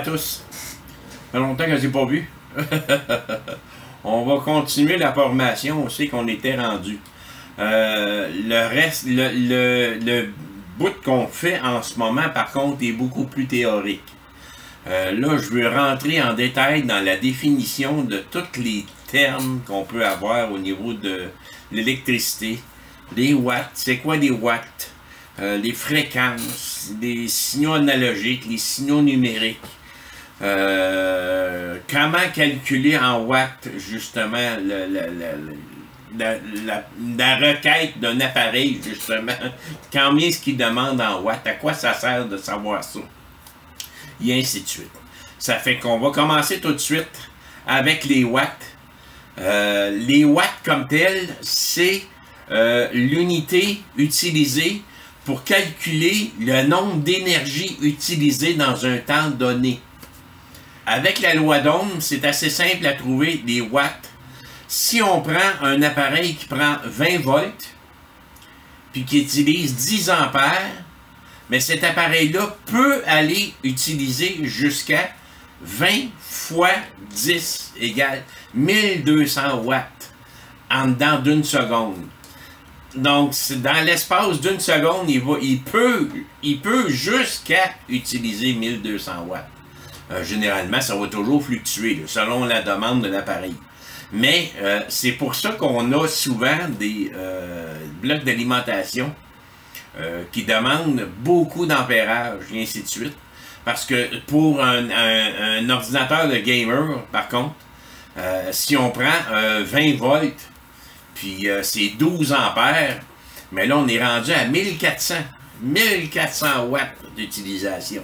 tous. Ça fait longtemps que je n'ai pas vu. On va continuer la formation. On sait qu'on était rendu. Le bout qu'on fait en ce moment, par contre, est beaucoup plus théorique. Là, je veux rentrer en détail dans la définition de tous les termes qu'on peut avoir au niveau de l'électricité. Les watts, c'est quoi les watts? Les fréquences, les signaux analogiques, les signaux numériques. Comment calculer en watts, justement, la requête d'un appareil, justement. Combien est-ce qu'il demande en watts? À quoi ça sert de savoir ça? Et ainsi de suite. Ça fait qu'on va commencer tout de suite avec les watts. Les watts comme tels, c'est l'unité utilisée pour calculer le nombre d'énergie utilisée dans un temps donné. Avec la loi d'Ohm, c'est assez simple à trouver les watts. Si on prend un appareil qui prend 20 volts, puis qui utilise 10 ampères, mais cet appareil-là peut aller utiliser jusqu'à 20 fois 10 égale 1200 watts en dedans d'une seconde. Donc, dans l'espace d'une seconde, il peut jusqu'à utiliser 1200 watts. Généralement, ça va toujours fluctuer là, selon la demande de l'appareil. Mais c'est pour ça qu'on a souvent des blocs d'alimentation qui demandent beaucoup d'ampérage, et ainsi de suite. Parce que pour un ordinateur de gamer, par contre, si on prend 20 volts, puis c'est 12 ampères, mais là on est rendu à 1400 watts d'utilisation.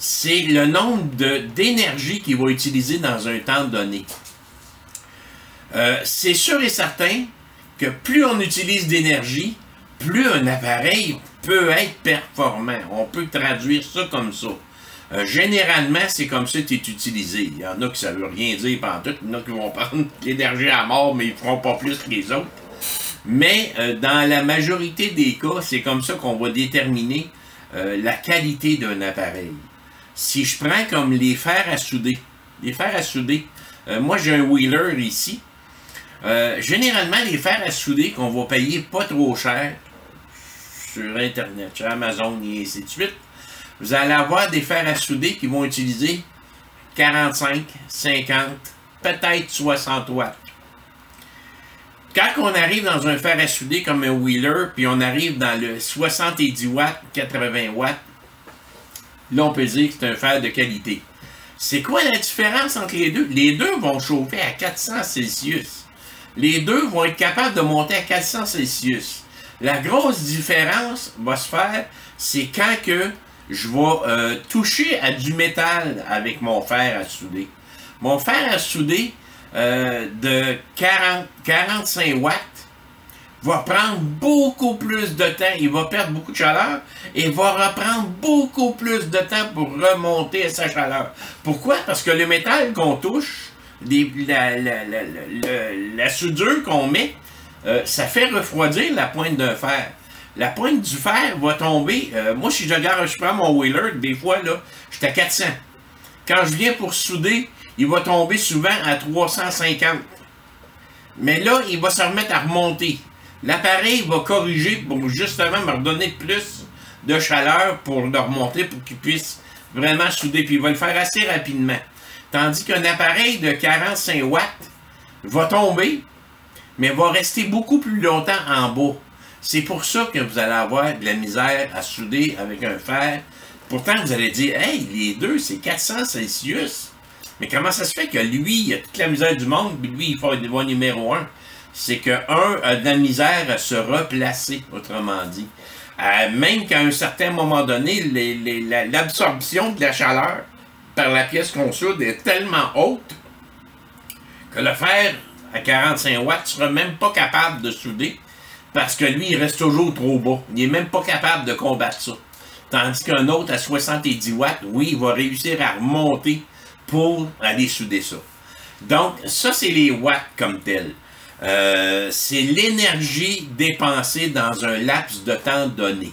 C'est le nombre d'énergie qu'il va utiliser dans un temps donné. C'est sûr et certain que plus on utilise d'énergie, plus un appareil peut être performant. On peut traduire ça comme ça. Généralement, c'est comme ça que c'est utilisé. Il y en a qui ça veut rien dire pantoute, il y en a qui vont prendre l'énergie à mort, mais ils ne feront pas plus que les autres. Mais dans la majorité des cas, c'est comme ça qu'on va déterminer la qualité d'un appareil. Si je prends comme les fers à souder, moi j'ai un Wheeler ici. Généralement, les fers à souder qu'on va payer pas trop cher sur Internet, sur Amazon et ainsi de suite, vous allez avoir des fers à souder qui vont utiliser 45, 50, peut-être 60 watts. Quand on arrive dans un fer à souder comme un Wheeler, puis on arrive dans le 70 watts, 80 watts, là on peut dire que c'est un fer de qualité. C'est quoi la différence entre les deux? Les deux vont chauffer à 400 Celsius. Les deux vont être capables de monter à 400 Celsius. La grosse différence va se faire, c'est quand que je vais toucher à du métal avec mon fer à souder. Mon fer à souder de 45 watts va prendre beaucoup plus de temps. Il va perdre beaucoup de chaleur et va reprendre beaucoup plus de temps pour remonter à sa chaleur. Pourquoi? Parce que le métal qu'on touche, la soudure qu'on met, ça fait refroidir la pointe d'un fer. La pointe du fer va tomber. Moi, si je prends mon Wheeler, des fois, là, je suis à 400. Quand je viens pour souder, il va tomber souvent à 350. Mais là, il va se remettre à remonter. L'appareil va corriger pour justement me redonner plus de chaleur pour le remonter pour qu'il puisse vraiment souder. Puis il va le faire assez rapidement. Tandis qu'un appareil de 45 watts va tomber, mais va rester beaucoup plus longtemps en bas. C'est pour ça que vous allez avoir de la misère à souder avec un fer. Pourtant, vous allez dire, hey, les deux, c'est 400 Celsius. Mais comment ça se fait que lui, il a toute la misère du monde, puis lui, il faut être numéro 1? C'est que un a de la misère à se replacer, autrement dit. Même qu'à un certain moment donné, l'absorption de la chaleur par la pièce qu'on soude est tellement haute que le fer à 45 watts ne sera même pas capable de souder parce que lui, il reste toujours trop bas. Il n'est même pas capable de combattre ça. Tandis qu'un autre à 70 watts, oui, il va réussir à remonter pour aller souder ça. Donc, ça, c'est les watts comme tels. C'est l'énergie dépensée dans un laps de temps donné.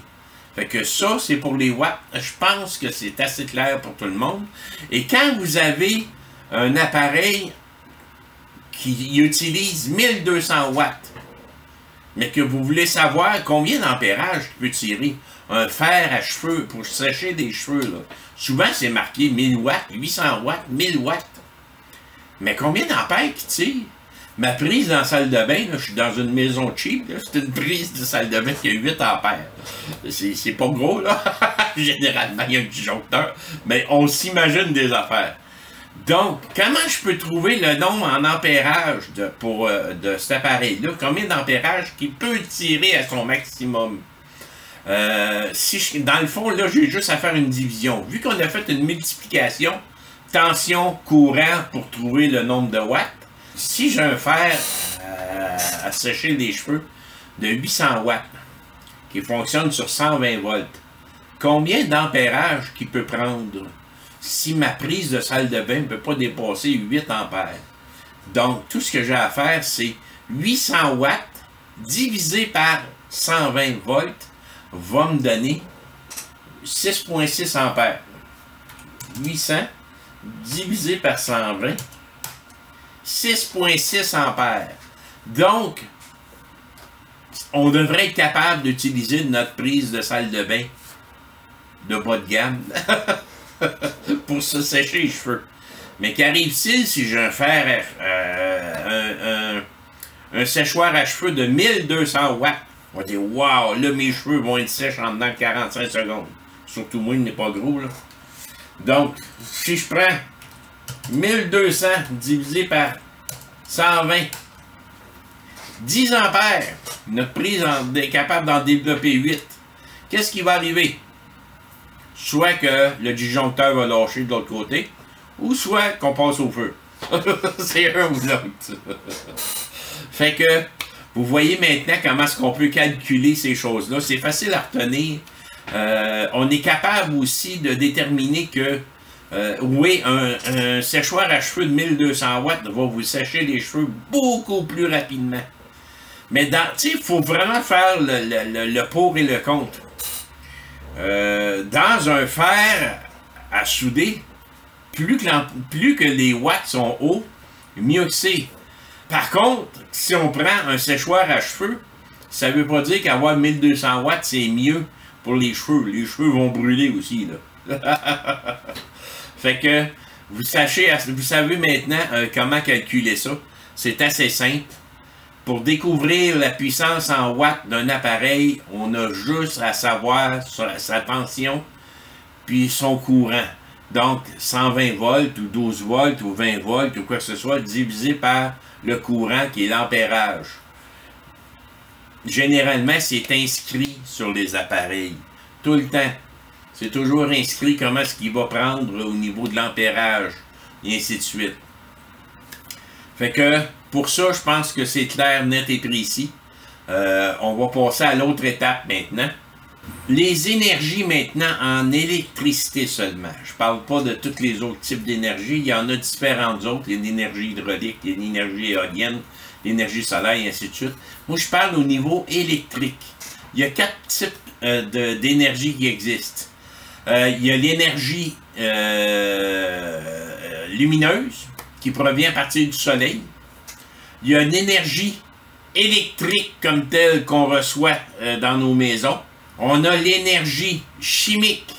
Fait que ça, c'est pour les watts. Je pense que c'est assez clair pour tout le monde. Et quand vous avez un appareil qui utilise 1200 watts, mais que vous voulez savoir combien d'ampérage il peut tirer, un fer à cheveux pour sécher des cheveux, là. Souvent, c'est marqué 1000 watts, 800 watts, 1000 watts. Mais combien d'ampères qui tire? Ma prise dans la salle de bain, là, je suis dans une maison cheap, c'est une prise de salle de bain qui a 8 ampères. C'est pas gros, là. Généralement, il y a un disjoncteur, mais on s'imagine des affaires. Donc, comment je peux trouver le nombre en ampérage de cet appareil-là? Combien d'ampérage qu'il peut tirer à son maximum? Dans le fond, là, j'ai juste à faire une division. Vu qu'on a fait une multiplication, tension, courant, pour trouver le nombre de watts, si j'ai un fer à sécher les cheveux de 800 watts, qui fonctionne sur 120 volts, combien d'ampérage qu'il peut prendre si ma prise de salle de bain ne peut pas dépasser 8 ampères? Donc, tout ce que j'ai à faire, c'est 800 watts divisé par 120 volts va me donner 6,6 ampères. 800 divisé par 120, 6,6 ampères. Donc, on devrait être capable d'utiliser notre prise de salle de bain de bas de gamme pour se sécher les cheveux. Mais qu'arrive-t-il si j'ai un fer, un séchoir à cheveux de 1200 watts? On va dire, waouh, là, mes cheveux vont être sèches en dedans de 45 secondes. Surtout moi, il n'est pas gros, là. Donc, si je prends 1200 divisé par 120, 10 ampères, notre prise est capable d'en développer 8. Qu'est-ce qui va arriver? Soit que le disjoncteur va lâcher de l'autre côté, ou soit qu'on passe au feu. C'est un ou l'autre. Fait que, vous voyez maintenant comment est-ce qu'on peut calculer ces choses-là. C'est facile à retenir. On est capable aussi de déterminer que, oui, un séchoir à cheveux de 1200 watts va vous sécher les cheveux beaucoup plus rapidement. Mais il faut vraiment faire le pour et le contre. Dans un fer à souder, plus que les watts sont hauts, mieux que c'est. Par contre, si on prend un séchoir à cheveux, ça ne veut pas dire qu'avoir 1200 watts, c'est mieux pour les cheveux. Les cheveux vont brûler aussi, là. Fait que, vous savez maintenant comment calculer ça. C'est assez simple. Pour découvrir la puissance en watts d'un appareil, on a juste à savoir sa tension puis son courant. Donc, 120 volts ou 12 volts ou 20 volts ou quoi que ce soit, divisé par le courant qui est l'ampérage. Généralement, c'est inscrit sur les appareils. Tout le temps. C'est toujours inscrit comment est-ce qu'il va prendre au niveau de l'ampérage, et ainsi de suite. Fait que, pour ça, je pense que c'est clair, net et précis. On va passer à l'autre étape maintenant. Les énergies maintenant en électricité seulement. Je ne parle pas de tous les autres types d'énergie. Il y en a différentes autres. Il y a l'énergie hydraulique, il y a l'énergie éolienne, l'énergie solaire, et ainsi de suite. Moi, je parle au niveau électrique. Il y a 4 types d'énergie qui existent. Il y a l'énergie lumineuse qui provient à partir du soleil. Il y a une énergie électrique comme telle qu'on reçoit dans nos maisons. On a l'énergie chimique.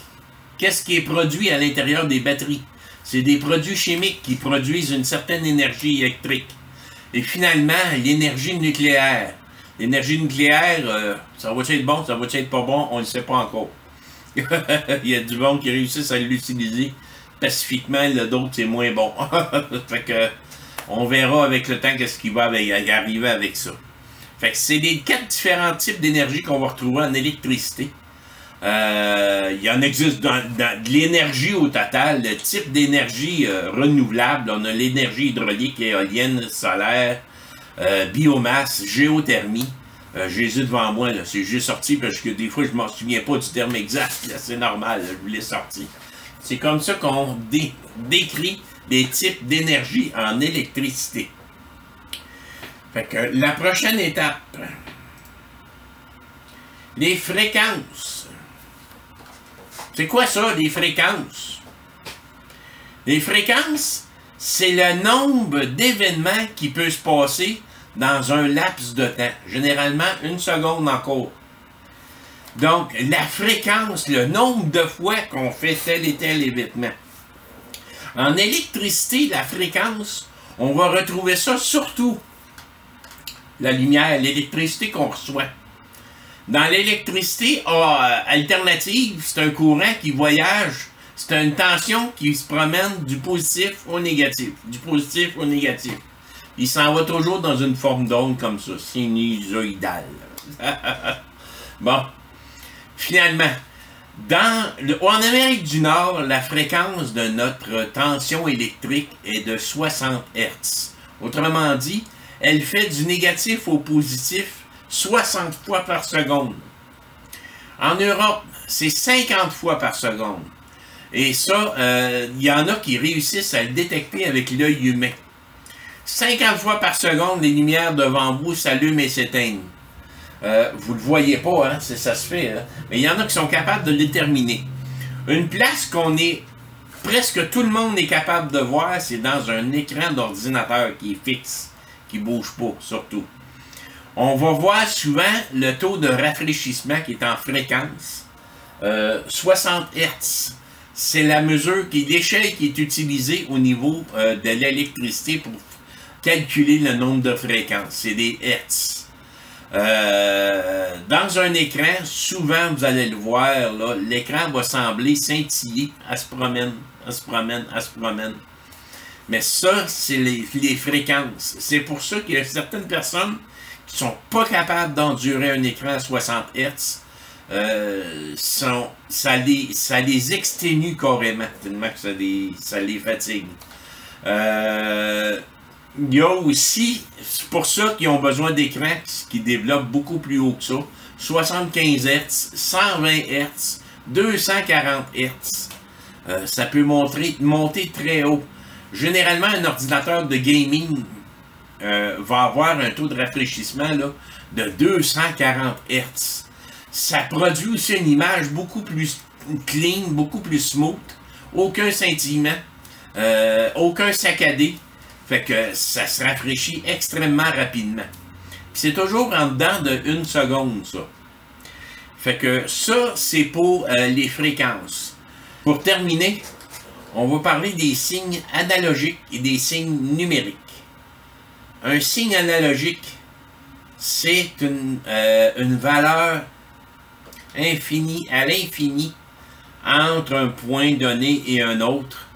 Qu'est-ce qui est produit à l'intérieur des batteries? C'est des produits chimiques qui produisent une certaine énergie électrique. Et finalement, l'énergie nucléaire. L'énergie nucléaire, ça va être bon, ça va être pas bon, on ne le sait pas encore. Il y a du monde qui réussissent à l'utiliser pacifiquement, d'autres c'est moins bon. Fait que, on verra avec le temps qu'est-ce qui va arriver avec ça. Fait que c'est les 4 différents types d'énergie qu'on va retrouver en électricité. Il y en existe dans de l'énergie au total, le type d'énergie renouvelable. On a l'énergie hydraulique, éolienne, solaire, biomasse, géothermie. J'ai les devant moi, j'ai sorti parce que des fois je ne m'en souviens pas du terme exact. C'est normal, là, je vous l'ai sorti. C'est comme ça qu'on décrit les types d'énergie en électricité. Fait que la prochaine étape, les fréquences. C'est quoi ça, les fréquences? Les fréquences, c'est le nombre d'événements qui peut se passer dans un laps de temps. Généralement, 1 seconde encore. Donc, la fréquence, le nombre de fois qu'on fait tel et tel événement. En électricité, la fréquence, on va retrouver ça surtout la lumière, l'électricité qu'on reçoit. Dans l'électricité alternative, c'est un courant qui voyage, c'est une tension qui se promène du positif au négatif, du positif au négatif. Il s'en va toujours dans une forme d'onde comme ça, sinusoïdale. Bon, finalement, en Amérique du Nord, la fréquence de notre tension électrique est de 60 Hz. Autrement dit, elle fait du négatif au positif 60 fois par seconde. En Europe, c'est 50 fois par seconde. Et ça, il y en a qui réussissent à le détecter avec l'œil humain. 50 fois par seconde, les lumières devant vous s'allument et s'éteignent. Vous ne le voyez pas, hein, ça se fait. Hein? Mais il y en a qui sont capables de le déterminer. Une place qu'on est... Presque tout le monde est capable de voir, c'est dans un écran d'ordinateur qui est fixe, qui ne bouge pas, surtout. On va voir souvent le taux de rafraîchissement qui est en fréquence. 60 Hz. C'est la mesure, l'échelle qui est utilisée au niveau de l'électricité pour calculer le nombre de fréquences. C'est des Hertz. Dans un écran, souvent vous allez le voir, l'écran va sembler scintiller, elle se promène, elle se promène, elle se promène. Mais ça, c'est les fréquences. C'est pour ça qu'il y a certaines personnes qui sont pas capables d'endurer un écran à 60 Hz. Ça les exténue carrément, tellement que ça les fatigue. Il y a aussi, c'est pour ça qu'ils ont besoin d'écrans qui développent beaucoup plus haut que ça. 75 Hz, 120 Hz, 240 Hz. Ça peut monter très haut. Généralement, un ordinateur de gaming va avoir un taux de rafraîchissement là, de 240 Hz. Ça produit aussi une image beaucoup plus clean, beaucoup plus smooth. Aucun scintillement, aucun saccadé. Fait que ça se rafraîchit extrêmement rapidement. C'est toujours en dedans de 1 seconde, ça. Fait que ça, c'est pour les fréquences. Pour terminer, on va parler des signes analogiques et des signes numériques. Un signe analogique, c'est une valeur infinie, à l'infini, entre un point donné et un autre.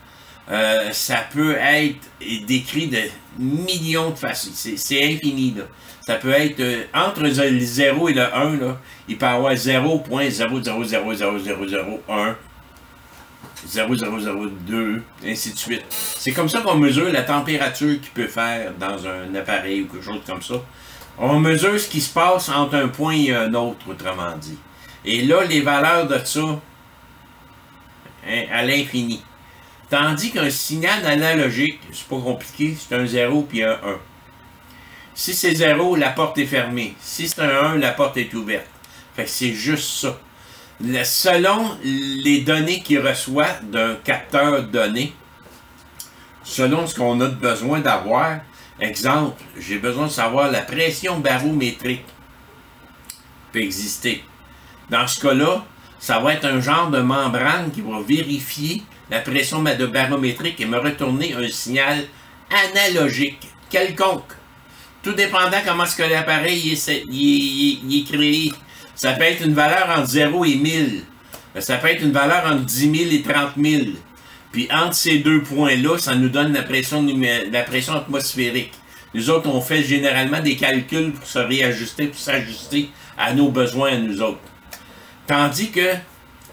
Ça peut être décrit de millions de façons. C'est infini, là. Ça peut être entre le 0 et le 1, là, il peut y avoir 0.0000001, 0002, ainsi de suite. C'est comme ça qu'on mesure la température qu'il peut faire dans un appareil ou quelque chose comme ça. On mesure ce qui se passe entre un point et un autre, autrement dit. Et là, les valeurs de ça, hein, à l'infini. Tandis qu'un signal analogique, c'est pas compliqué, c'est un 0 puis un 1. Si c'est 0, la porte est fermée. Si c'est un 1, la porte est ouverte. Fait que c'est juste ça. Selon les données qu'il reçoit d'un capteur donné, selon ce qu'on a besoin d'avoir, exemple, j'ai besoin de savoir la pression barométrique peut exister. Dans ce cas-là, ça va être un genre de membrane qui va vérifier la pression barométrique et me retourner un signal analogique, quelconque. Tout dépendant comment est-ce que l'appareil est créé. Ça peut être une valeur entre 0 et 1000. Ça peut être une valeur entre 10 000 et 30 000. Puis entre ces deux points-là, ça nous donne la pression atmosphérique. Nous autres, on fait généralement des calculs pour se réajuster, pour s'ajuster à nos besoins à nous autres. Tandis que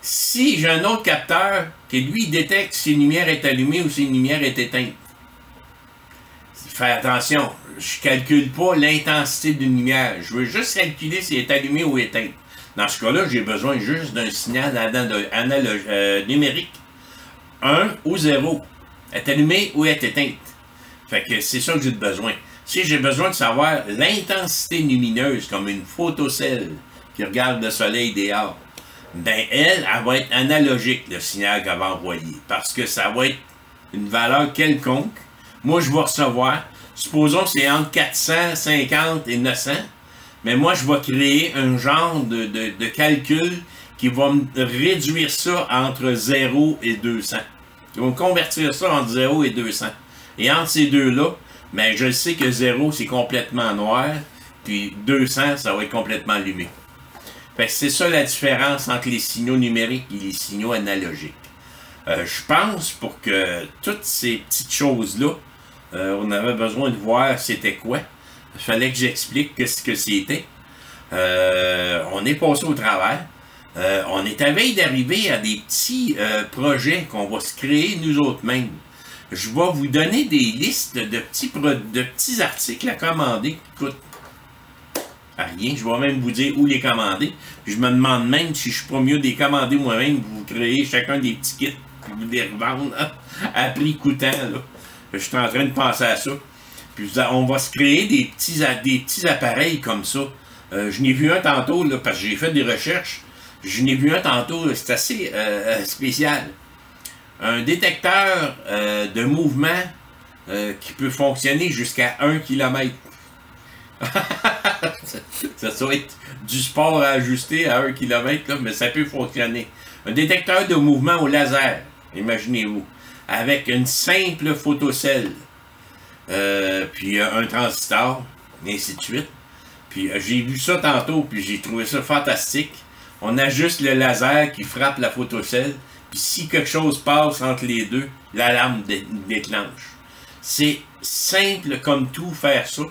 si j'ai un autre capteur qui, lui, détecte si une lumière est allumée ou si une lumière est éteinte. Fais attention, je ne calcule pas l'intensité d'une lumière. Je veux juste calculer si elle est allumée ou éteinte. Dans ce cas-là, j'ai besoin juste d'un signal numérique. 1 ou 0. Elle est allumée ou elle est éteinte. Fait que c'est ça que j'ai besoin. Si j'ai besoin de savoir l'intensité lumineuse, comme une photocelle qui regarde le soleil dehors, ben elle va être analogique, le signal qu'elle va envoyer. Parce que ça va être une valeur quelconque. Moi, je vais recevoir, supposons que c'est entre 450 et 900, mais moi, je vais créer un genre de calcul qui va me réduire ça entre 0 et 200. Ils vont convertir ça entre 0 et 200. Et entre ces deux-là, ben, je sais que 0, c'est complètement noir, puis 200, ça va être complètement allumé. Fait que c'est ça la différence entre les signaux numériques et les signaux analogiques. Je pense pour que toutes ces petites choses-là, on avait besoin de voir c'était quoi. Il fallait que j'explique ce que c'était. On est passé au travers. On est à veille d'arriver à des petits projets qu'on va se créer nous autres mêmes. Je vais vous donner des listes de petits articles à commander qui coûtent rien. Je vais même vous dire où les commander. Puis je me demande même si je suis pas mieux de les commander moi-même, vous créez chacun des petits kits, puis vous les revendre à prix coûtant. Là. Je suis en train de penser à ça. Puis on va se créer des petits appareils comme ça. Je n'ai vu un tantôt, là, parce que j'ai fait des recherches. Je n'ai vu un tantôt, c'est assez spécial. Un détecteur de mouvement qui peut fonctionner jusqu'à 1 km. Ça doit être du sport à ajuster à 1 km, là, mais ça peut fonctionner. Un détecteur de mouvement au laser, imaginez-vous, avec une simple photocelle, puis un transistor, et ainsi de suite. Puis j'ai vu ça tantôt, puis j'ai trouvé ça fantastique. On ajuste le laser qui frappe la photocelle, puis si quelque chose passe entre les deux, l'alarme déclenche. C'est simple comme tout faire ça.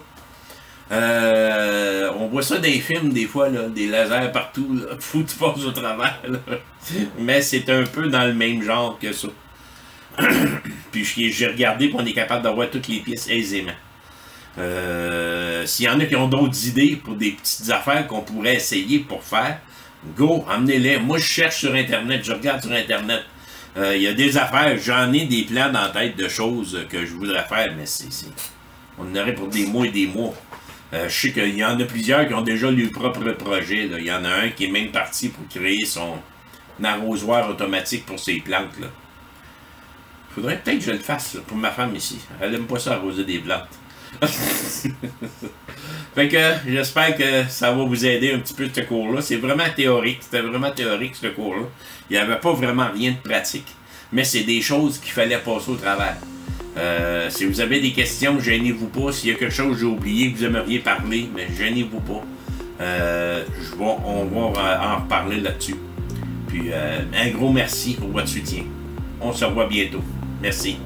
On voit ça dans les films des fois, là, des lasers partout, là, faut que tu passes au travers. Là. Mais c'est un peu dans le même genre que ça. Puis j'ai regardé qu'on est capable d'avoir toutes les pièces aisément. S'il y en a qui ont d'autres idées pour des petites affaires qu'on pourrait essayer pour faire, go, emmenez-les. Moi, je cherche sur Internet, je regarde sur Internet. Il y a des affaires, j'en ai des plans dans la tête de choses que je voudrais faire, mais on en aurait pour des mois et des mois. Je sais qu'il y en a plusieurs qui ont déjà leur propre projet. Là. Il y en a un qui est même parti pour créer son arrosoir automatique pour ses plantes. Il faudrait peut-être que je le fasse là, pour ma femme ici. Elle aime pas ça arroser des plantes. Fait que j'espère que ça va vous aider un petit peu ce cours-là. C'est vraiment théorique. C'était vraiment théorique ce cours-là. Il n'y avait pas vraiment rien de pratique. Mais c'est des choses qu'il fallait passer au travers. Si vous avez des questions, gênez-vous pas. S'il y a quelque chose que j'ai oublié que vous aimeriez parler, mais gênez-vous pas. On va en reparler là-dessus. Puis un gros merci pour votre soutien. On se revoit bientôt. Merci.